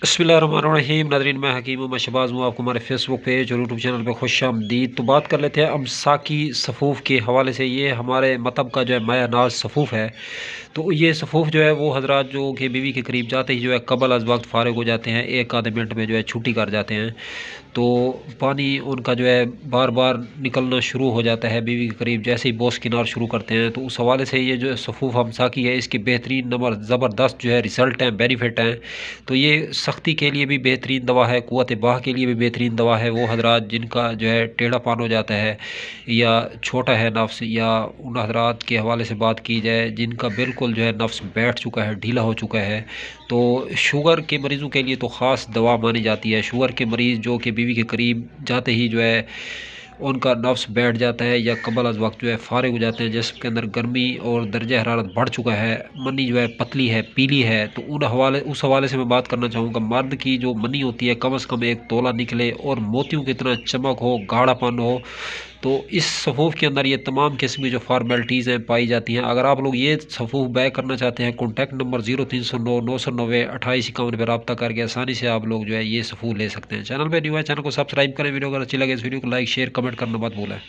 बिस्मिल्लाहिर्रहमानिर्रहीम। नाज़रीन, मैं हकीम हूँ, मैं शहबाज़ हूँ। आपको हमारे फेसबुक पेज और यूट्यूब चैनल पे खुशामदीद। तो बात कर लेते हैं अमसाकी सफ़ूफ़ के हवाले से। ये हमारे मतहब का जो है माया नाज़ सफ़ूफ़ है। तो ये सफ़ूफ़ जो है वो हज़रात जो कि बीवी के करीब जाते ही जो है क़ब्ल अज़ वक़्त फ़ारिग हो जाते हैं, एक आधे मिनट में जो है छुट्टी कर जाते हैं। तो पानी उनका जो है बार-बार निकलना शुरू हो जाता है बीवी के करीब जैसे ही बौस किनार शुरू करते हैं। तो उस हवाले से ये जो सफ़ूफ़ अमसाकी है, इसके बेहतरीन नंबर ज़बरदस्त जो है रिज़ल्ट हैं, बेनिफिट हैं। तो ये सख्ती के लिए भी बेहतरीन दवा है, क़ुव्वत बाह के लिए भी बेहतरीन दवा है। वो हज़रात जिनका जो है टेढ़ापन हो जाता है या छोटा है नफ़्स, या उन हज़रात के हवाले से बात की जाए जिनका बिल्कुल जो है नफ़्स बैठ चुका है, ढीला हो चुका है, तो शुगर के मरीज़ों के लिए तो ख़ास दवा मानी जाती है। शुगर के मरीज़ जो कि बीवी के करीब जाते ही जो है उनका नफ़्स बैठ जाता है या क़ब्ल अज़ वक़्त जो है फ़ारिग हो जाते हैं, जिसके अंदर गर्मी और दर्जा हरारत बढ़ चुका है, मनी जो है पतली है, पीली है, तो उस हवाले से मैं बात करना चाहूँगा। मर्द की जो मनी होती है कम से कम 1 तोला निकले और मोतियों की तरह चमक हो, गाढ़ापन हो, तो इस सफ़ूफ़ के अंदर ये तमाम किस्म की जो फ़ॉर्मेलिटीज़ हैं पाई जाती हैं। अगर आप लोग ये सफ़ूफ़ बाय करना चाहते हैं, कॉन्टैक्ट नंबर 0309 990 2851 पे रब्ता करके आसानी से आप लोग जो है ये सफ़ूफ़ ले सकते हैं। चैनल पे न्यू है, चैनल को सब्सक्राइब करें। वीडियो अगर अच्छी लगे इस वीडियो को लाइक, शेयर, कमेंट करना मत भूलें।